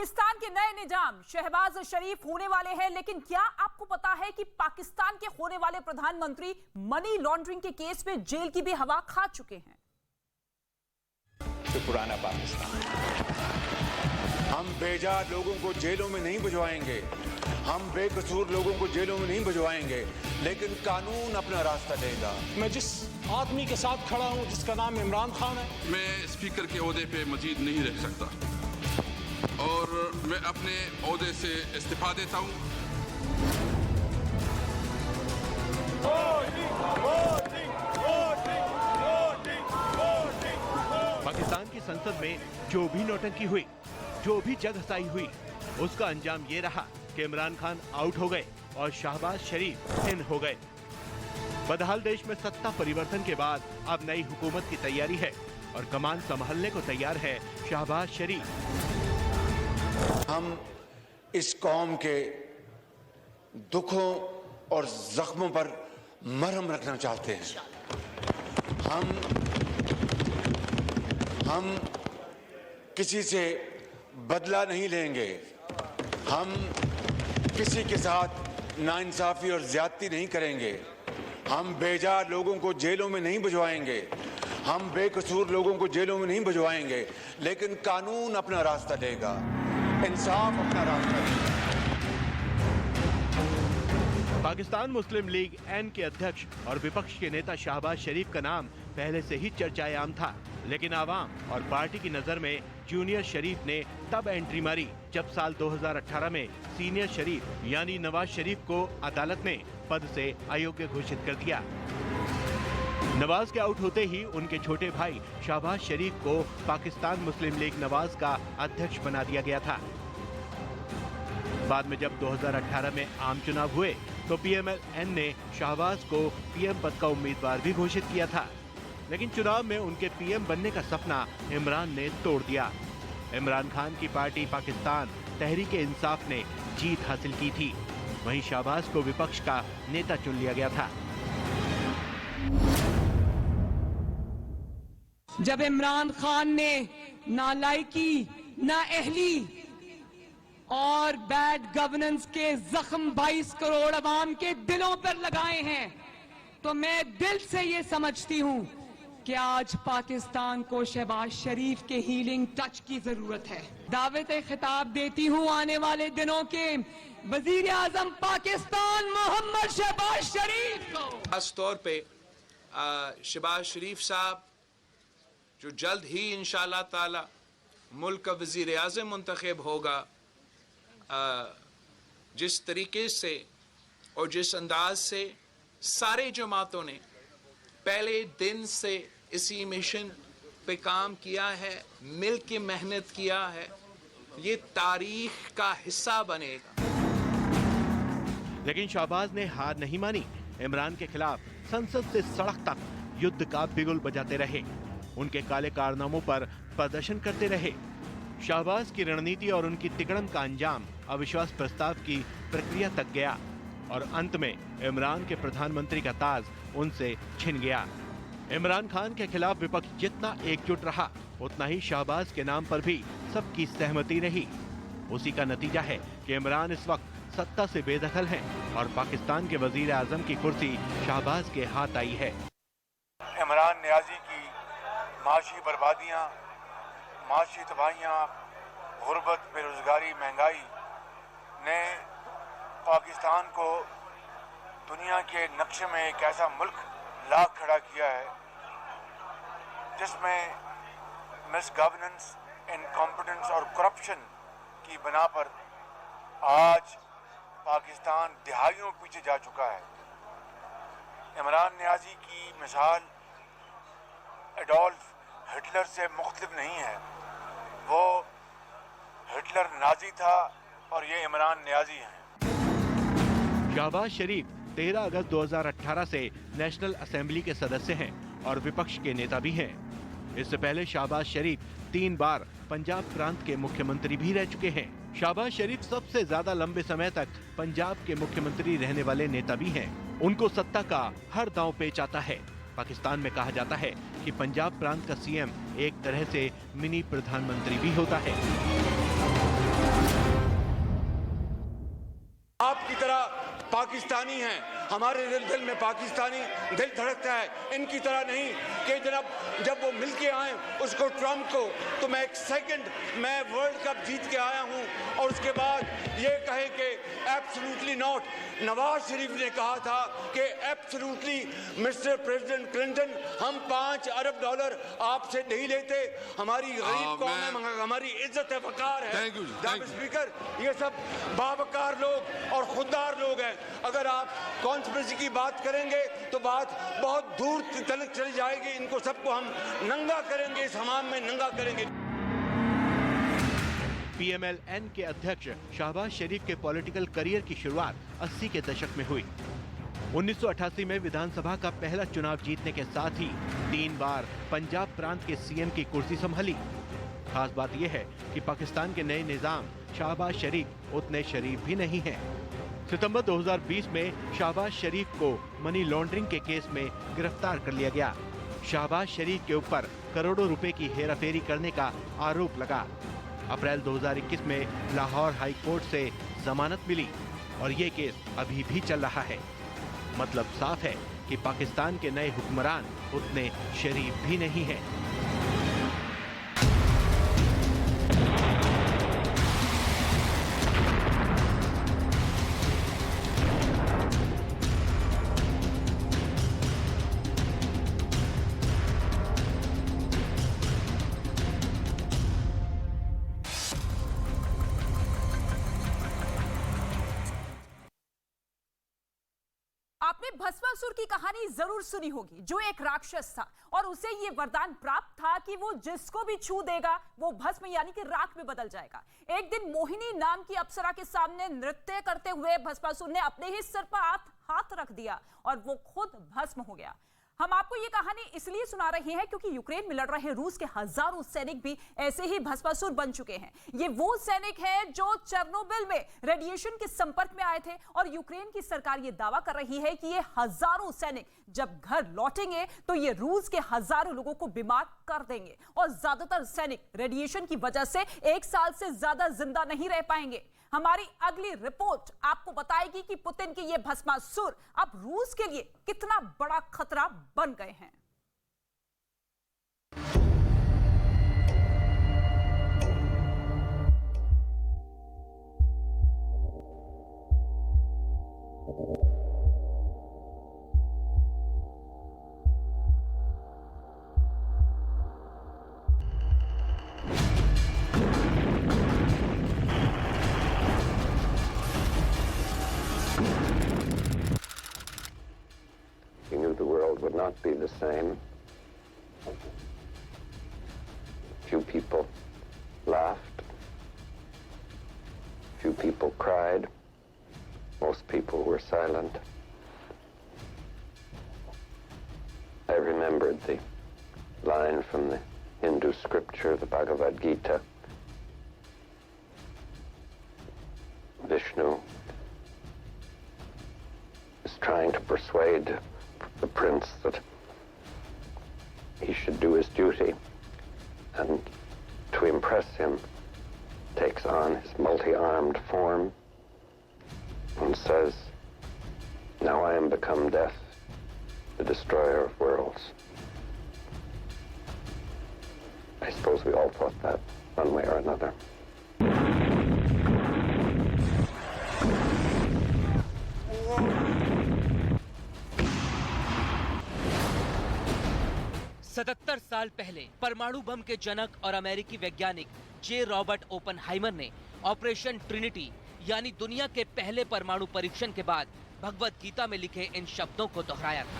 पाकिस्तान के नए निजाम शहबाज शरीफ होने वाले हैं, लेकिन क्या आपको पता है कि पाकिस्तान के होने वाले प्रधानमंत्री मनी लॉन्ड्रिंग के केस में जेल की भी हवा खा चुके हैं। तो पुराना पाकिस्तान, हम बेजा लोगों को जेलों में नहीं भिजवाएंगे, हम बेकसूर लोगों को जेलों में नहीं भिजवाएंगे, लेकिन कानून अपना रास्ता देगा। मैं जिस आदमी के साथ खड़ा हूं जिसका नाम इमरान खान है, मैं स्पीकर के ओहदे पे मजीद नहीं रह सकता और मैं अपने ओहदे से इस्तीफा देता हूं। पाकिस्तान की संसद में जो भी नौटंकी हुई, जो भी जगहसाई हुई, उसका अंजाम ये रहा कि इमरान खान आउट हो गए और शहबाज शरीफ इन हो गए। बदहाल देश में सत्ता परिवर्तन के बाद अब नई हुकूमत की तैयारी है और कमान संभालने को तैयार है शहबाज शरीफ। हम इस कौम के दुखों और जख्मों पर मरहम रखना चाहते हैं। हम किसी से बदला नहीं लेंगे, हम किसी के साथ नाइंसाफी और ज्यादती नहीं करेंगे, हम बेजा लोगों को जेलों में नहीं भिजवाएंगे, हम बेकसूर लोगों को जेलों में नहीं भिजवाएंगे, लेकिन कानून अपना रास्ता देगा, इंसाफ अपना रास्ता देगा। पाकिस्तान मुस्लिम लीग एन के अध्यक्ष और विपक्ष के नेता शहबाज शरीफ का नाम पहले से ही चर्चाए आम था, लेकिन आवाम और पार्टी की नजर में जूनियर शरीफ ने तब एंट्री मारी जब साल 2018 में सीनियर शरीफ यानी नवाज शरीफ को अदालत ने पद से अयोग्य घोषित कर दिया। नवाज के आउट होते ही उनके छोटे भाई शहबाज शरीफ को पाकिस्तान मुस्लिम लीग नवाज का अध्यक्ष बना दिया गया था। बाद में जब 2018 में आम चुनाव हुए तो पीएमएल-एन ने शहबाज को पीएम पद का उम्मीदवार भी घोषित किया था, लेकिन चुनाव में उनके पीएम बनने का सपना इमरान ने तोड़ दिया। इमरान खान की पार्टी पाकिस्तान तहरीक-ए-इंसाफ ने जीत हासिल की थी, वहीं शहबाज को विपक्ष का नेता चुन लिया गया था। जब इमरान खान ने नालायकी, नाअहली और बैड गवर्नेंस के जख्म 22 करोड़ अवाम के दिलों पर लगाए हैं, तो मैं दिल से ये समझती हूं कि आज पाकिस्तान को शहबाज शरीफ के हीलिंग टच की जरूरत है। दावत खिताब देती हूं आने वाले दिनों के वजीर आजम पाकिस्तान मोहम्मद शहबाज शरीफ को। खास तौर पे शहबाज शरीफ साहब जो जल्द ही इंशाअल्लाह ताला मुल्क का वजीर आजम मुंतखब होगा, जिस तरीके से और जिस अंदाज से सारे जमातों ने पहले दिन से इसी मिशन पे काम किया है, मिल के मेहनत किया है, ये तारीख का हिस्सा बनेगा। लेकिन शहबाज ने हार नहीं मानी। इमरान के खिलाफ संसद से सड़क तक युद्ध का बिगुल बजाते रहे, उनके काले कारनामों पर प्रदर्शन करते रहे। शहबाज की रणनीति और उनकी तिकड़म का अंजाम अविश्वास प्रस्ताव की प्रक्रिया तक गया और अंत में इमरान के प्रधानमंत्री का ताज उनसे छिन गया। इमरान खान के खिलाफ विपक्ष जितना एकजुट रहा, उतना ही शहबाज के नाम पर भी सबकी सहमति रही। उसी का नतीजा है कि इमरान इस वक्त सत्ता से बेदखल हैं और पाकिस्तान के वजीर आजम की कुर्सी शहबाज के हाथ आई है। इमरान नियाजी की माशी बर्बादियां, माशी तबाहियां, गुर्बत, बेरोजगारी, महंगाई ने पाकिस्तान को दुनिया के नक्शे में एक ऐसा मुल्क ला खड़ा किया है जिसमें मिस गवर्नेंस, इनकॉम्पिटेंस और करप्शन की बना पर आज पाकिस्तान दिहाइयों पीछे जा चुका है। इमरान नियाजी की मिसाल एडोल्फ हिटलर से मुख्तलिफ नहीं है। वो हिटलर नाजी था और ये इमरान नियाजी हैं। शहबाज शरीफ 13 अगस्त 2018 से नेशनल असेंबली के सदस्य हैं और विपक्ष के नेता भी हैं। इससे पहले शहबाज शरीफ 3 बार पंजाब प्रांत के मुख्यमंत्री भी रह चुके हैं। शहबाज शरीफ सबसे ज्यादा लंबे समय तक पंजाब के मुख्यमंत्री रहने वाले नेता भी हैं। उनको सत्ता का हर दांव पेच आता है। पाकिस्तान में कहा जाता है कि पंजाब प्रांत का सीएम एक तरह से मिनी प्रधानमंत्री भी होता है। तरह पाकिस्तानी हैं, हमारे दिल में पाकिस्तानी दिल धड़कता है, इनकी तरह नहीं कि जब वो मिल के आए उसको ट्रम्प को, तो मैं एक सेकंड मैं वर्ल्ड कप जीत के आया हूं और उसके बाद ये कहे कि एब्सोल्युटली नॉट। नवाज शरीफ ने कहा था कि एब्सोल्युटली मिस्टर प्रेसिडेंट क्लिंटन, हम $5 अरब आपसे नहीं लेते, हमारी गरीब कौम है, हमारी इज्जत है, वकार है। जनाब स्पीकर, ये सब बावकार लोग और खुददार लोग हैं। अगर आप कॉन्स्पिरेसी की बात करेंगे तो बात बहुत दूर तक चली जाएगी। इनको सबको हम नंगा करेंगे, इस हमाम में नंगा करेंगे। PMLN के अध्यक्ष शहबाज शरीफ के पॉलिटिकल करियर की शुरुआत 80 के दशक में हुई। 1988 में विधानसभा का पहला चुनाव जीतने के साथ ही 3 बार पंजाब प्रांत के CM की कुर्सी संभाली। खास बात यह है कि पाकिस्तान के नए निजाम शहबाज शरीफ उतने शरीफ भी नहीं हैं। सितंबर 2020 में शहबाज शरीफ को मनी लॉन्ड्रिंग के केस में गिरफ्तार कर लिया गया। शहबाज शरीफ के ऊपर करोड़ों रुपए की हेराफेरी करने का आरोप लगा। अप्रैल 2021 में लाहौर हाई कोर्ट से जमानत मिली और ये केस अभी भी चल रहा है। मतलब साफ है कि पाकिस्तान के नए हुक्मरान उतने शरीफ भी नहीं हैं। आपने भस्मासुर की कहानी जरूर सुनी होगी, जो एक राक्षस था और उसे ये वरदान प्राप्त था कि वो जिसको भी छू देगा वो भस्म यानी कि राख में बदल जाएगा। एक दिन मोहिनी नाम की अप्सरा के सामने नृत्य करते हुए भस्मासुर ने अपने ही सिर पर हाथ रख दिया और वो खुद भस्म हो गया। हम आपको ये कहानी इसलिए सुना रहे हैं क्योंकि यूक्रेन में लड़ रहे रूस के हजारों सैनिक भी ऐसे ही भस्मासुर बन चुके हैं। ये वो सैनिक हैं जो चेर्नोबिल में रेडिएशन के संपर्क में आए थे और यूक्रेन की सरकार ये दावा कर रही है कि ये हजारों सैनिक जब घर लौटेंगे तो ये रूस के हजारों लोगों को बीमार कर देंगे और ज्यादातर सैनिक रेडिएशन की वजह से 1 साल से ज्यादा जिंदा नहीं रह पाएंगे। हमारी अगली रिपोर्ट आपको बताएगी कि पुतिन के ये भस्मासुर अब रूस के लिए कितना बड़ा खतरा बन गए हैं। He knew the world would not be the same. Few people laughed. Few people cried. Most people were silent. I remembered the line from the Hindu scripture, the Bhagavad Gita. Vishnu is trying to persuade the prince that he should do his duty, and to impress him takes on his multi-armed form and says, "Now I am become death, the destroyer of worlds." I suppose we all thought that one way or another. सतहत्तर साल पहले परमाणु बम के जनक और अमेरिकी वैज्ञानिक जे Robert Oppenheimer ने operation Trinity यानी दुनिया के पहले परमाणु परीक्षण के बाद भगवत गीता में लिखे इन शब्दों को दोहराया था।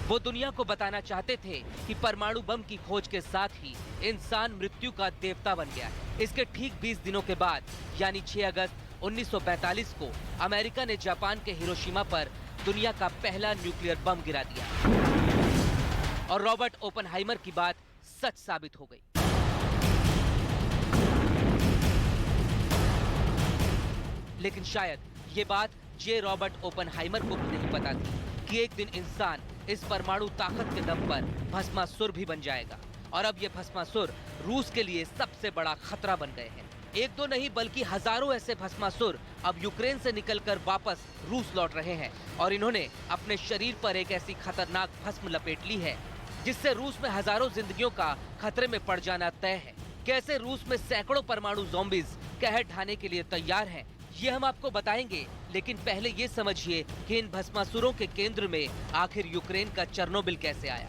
वो दुनिया को बताना चाहते थे कि परमाणु बम की खोज के साथ ही इंसान मृत्यु का देवता बन गया है। इसके ठीक 20 दिनों के बाद यानी 6 अगस्त 1945 को अमेरिका ने जापान के हिरोशिमा पर दुनिया का पहला न्यूक्लियर बम गिरा दिया और रॉबर्ट ओपनहाइमर की बात सच साबित हो गई। लेकिन शायद ये बात जे रॉबर्ट ओपनहाइमर को भी नहीं पता थी कि एक दिन इंसान इस परमाणु ताकत के दम पर भस्मासुर भी बन जाएगा और अब ये भस्मासुर रूस के लिए सबसे बड़ा खतरा बन गए हैं। एक दो नहीं बल्कि हजारों ऐसे भस्मासुर अब यूक्रेन से निकलकर वापस रूस लौट रहे हैं और इन्होंने अपने शरीर पर एक ऐसी खतरनाक भस्म लपेट ली है जिससे रूस में हजारों जिंदगियों का खतरे में पड़ जाना तय है। कैसे रूस में सैकड़ों परमाणु ज़ॉम्बीज कहर ढाने के लिए तैयार हैं, ये हम आपको बताएंगे, लेकिन पहले ये समझिए कि इन भस्मासुरों के केंद्र में आखिर यूक्रेन का चेर्नोबिल कैसे आया।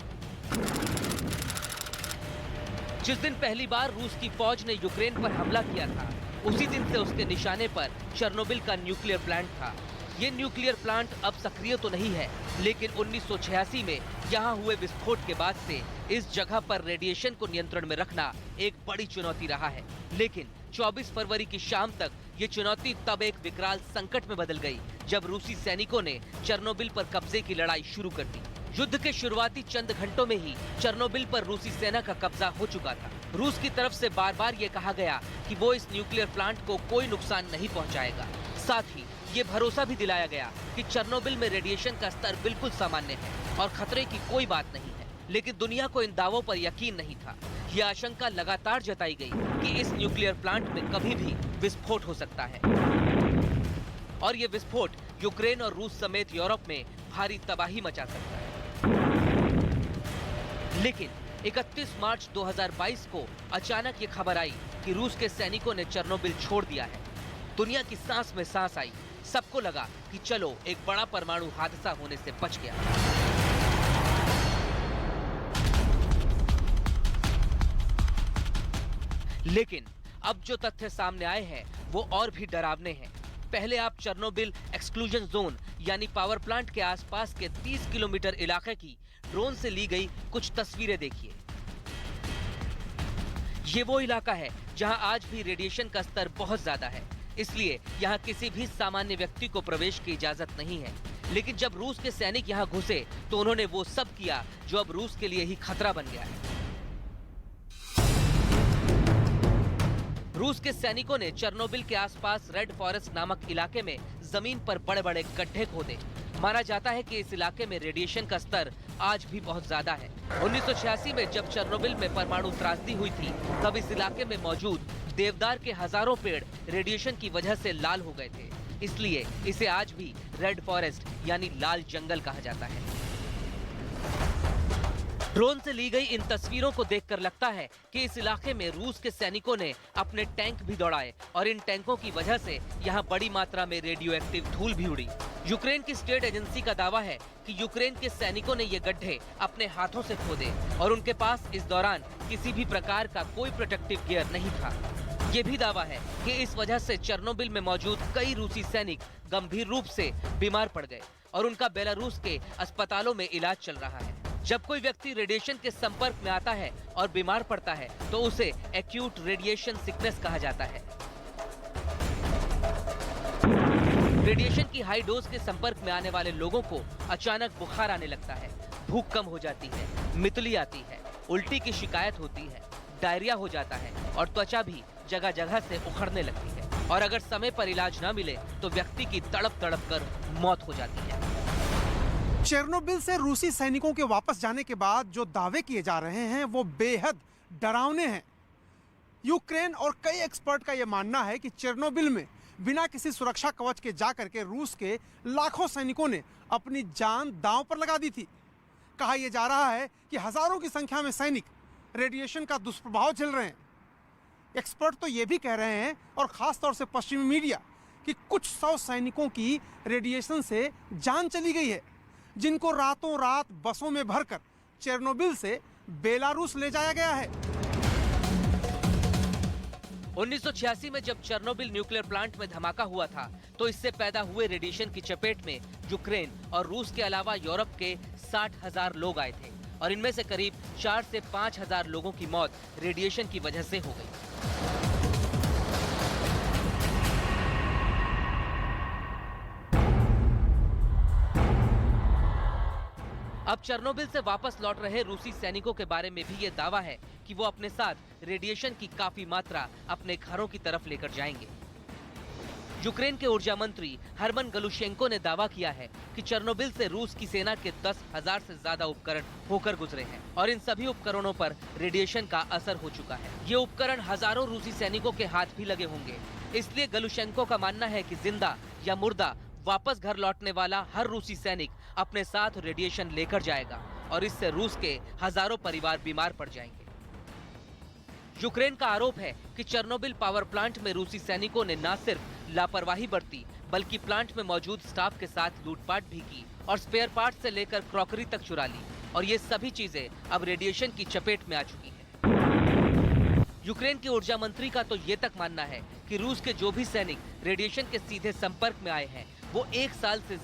जिस दिन पहली बार रूस की फौज ने यूक्रेन पर हमला किया था, उसी दिन से उसके निशाने पर चेर्नोबिल का न्यूक्लियर प्लांट था। ये न्यूक्लियर प्लांट अब सक्रिय तो नहीं है, लेकिन 1986 में यहाँ हुए विस्फोट के बाद से इस जगह पर रेडिएशन को नियंत्रण में रखना एक बड़ी चुनौती रहा है। लेकिन 24 फरवरी की शाम तक ये चुनौती तब एक विकराल संकट में बदल गई जब रूसी सैनिकों ने चेर्नोबिल पर कब्जे की लड़ाई शुरू कर दी। युद्ध के शुरुआती चंद घंटों में ही चेर्नोबिल पर रूसी सेना का कब्जा हो चुका था। रूस की तरफ से बार बार ये कहा गया कि वो इस न्यूक्लियर प्लांट को कोई नुकसान नहीं पहुंचाएगा। साथ ही ये भरोसा भी दिलाया गया कि चेर्नोबिल में रेडिएशन का स्तर बिल्कुल सामान्य है और खतरे की कोई बात नहीं है। लेकिन दुनिया को इन दावों पर यकीन नहीं था। ये आशंका लगातार जताई गई कि इस न्यूक्लियर प्लांट में कभी भी विस्फोट हो सकता है और ये विस्फोट यूक्रेन और रूस समेत यूरोप में भारी तबाही मचा सकता है। लेकिन 31 मार्च 2022 को अचानक ये खबर आई कि रूस के सैनिकों ने चेर्नोबिल छोड़ दिया है। दुनिया की सांस में सांस आई। सबको लगा कि चलो एक बड़ा परमाणु हादसा होने से बच गया। लेकिन अब जो तथ्य सामने आए हैं वो और भी डरावने हैं। पहले आप चेर्नोबिल एक्सक्लूजन जोन यानी पावर प्लांट के आसपास के 30 किलोमीटर इलाके की ड्रोन से ली गई कुछ तस्वीरें देखिए। ये वो इलाका है जहां आज भी रेडिएशन का स्तर बहुत ज्यादा है, इसलिए यहाँ किसी भी सामान्य व्यक्ति को प्रवेश की इजाजत नहीं है। लेकिन जब रूस के सैनिक यहाँ घुसे तो उन्होंने वो सब किया जो अब रूस के लिए ही खतरा बन गया है। रूस के सैनिकों ने चेर्नोबिल के आसपास रेड फॉरेस्ट नामक इलाके में जमीन पर बड़े बड़े गड्ढे खोदे। माना जाता है कि इस इलाके में रेडिएशन का स्तर आज भी बहुत ज्यादा है। 1986 में जब चेर्नोबिल में परमाणु त्रासदी हुई थी, तब इस इलाके में मौजूद देवदार के हजारों पेड़ रेडिएशन की वजह से लाल हो गए थे। इसलिए इसे आज भी रेड फॉरेस्ट यानी लाल जंगल कहा जाता है। ड्रोन से ली गई इन तस्वीरों को देखकर लगता है कि इस इलाके में रूस के सैनिकों ने अपने टैंक भी दौड़ाए और इन टैंकों की वजह से यहाँ बड़ी मात्रा में रेडियो एक्टिव धूल भी उड़ी। यूक्रेन की स्टेट एजेंसी का दावा है कि यूक्रेन के सैनिकों ने ये गड्ढे अपने हाथों से खोदे और उनके पास इस दौरान किसी भी प्रकार का कोई प्रोटेक्टिव गियर नहीं था। ये भी दावा है कि इस वजह से चेर्नोबिल में मौजूद कई रूसी सैनिक गंभीर रूप से बीमार पड़ गए और उनका बेलारूस के अस्पतालों में इलाज चल रहा है। जब कोई व्यक्ति रेडिएशन के संपर्क में आता है और बीमार पड़ता है तो उसे एक्यूट रेडिएशन सिकनेस कहा जाता है। रेडिएशन की हाई डोज के संपर्क में आने वाले लोगों को अचानक बुखार आने लगता है, भूख कम हो जाती है, मितली आती है, उल्टी की शिकायत होती है, डायरिया हो जाता है और त्वचा भी जगह जगह से उखड़ने लगती है और अगर समय पर इलाज न मिले तो व्यक्ति की तड़प तड़प कर मौत हो जाती है। चेर्नोबिल से रूसी सैनिकों के वापस जाने के बाद जो दावे किए जा रहे हैं वो बेहद डरावने हैं। यूक्रेन और कई एक्सपर्ट का यह मानना है कि चेर्नोबिल में बिना किसी सुरक्षा कवच के जाकर के रूस के लाखों सैनिकों ने अपनी जान दांव पर लगा दी थी। कहा यह जा रहा है कि हजारों की संख्या में सैनिक रेडिएशन का दुष्प्रभाव झेल रहे हैं। एक्सपर्ट तो ये भी कह रहे हैं और खास तौर से पश्चिमी मीडिया कि कुछ 100 सैनिकों की रेडिएशन से जान चली गई है, जिनको रातों रात बसों में भरकर चेर्नोबिल से बेलारूस ले जाया गया है। 1986 में जब चेर्नोबिल न्यूक्लियर प्लांट में धमाका हुआ था तो इससे पैदा हुए रेडिएशन की चपेट में यूक्रेन और रूस के अलावा यूरोप के 60,000 लोग आए थे और इनमें से करीब 4 से 5,000 लोगों की मौत रेडिएशन की वजह से हो गई। अब चेर्नोबिल से वापस लौट रहे रूसी सैनिकों के बारे में भी ये दावा है कि वो अपने साथ रेडिएशन की काफी मात्रा अपने घरों की तरफ लेकर जाएंगे। यूक्रेन के ऊर्जा मंत्री हरमन गलुशेंको ने दावा किया है कि चेर्नोबिल से रूस की सेना के 10,000 से ज्यादा उपकरण होकर गुजरे हैं और इन सभी उपकरणों पर रेडिएशन का असर हो चुका है। ये उपकरण हजारों रूसी सैनिकों के हाथ भी लगे होंगे। इसलिए गलुशेंको का मानना है कि जिंदा या मुर्दा वापस घर लौटने वाला हर रूसी सैनिक अपने साथ रेडिएशन लेकर जाएगा और इससे रूस के हजारों परिवार बीमार पड़ जाएंगे। यूक्रेन का आरोप है कि चेर्नोबिल पावर प्लांट में रूसी सैनिकों ने न सिर्फ लापरवाही बरती बल्कि प्लांट में मौजूद स्टाफ के साथ लूटपाट भी की और स्पेयर पार्ट से लेकर क्रॉकरी तक चुरा ली और ये सभी चीजें अब रेडिएशन की चपेट में आ चुकी हैं। यूक्रेन के ऊर्जा मंत्री का तो ये तक मानना है कि रूस के जो भी सैनिक रेडिएशन के सीधे संपर्क में आए हैं वो 1 साल से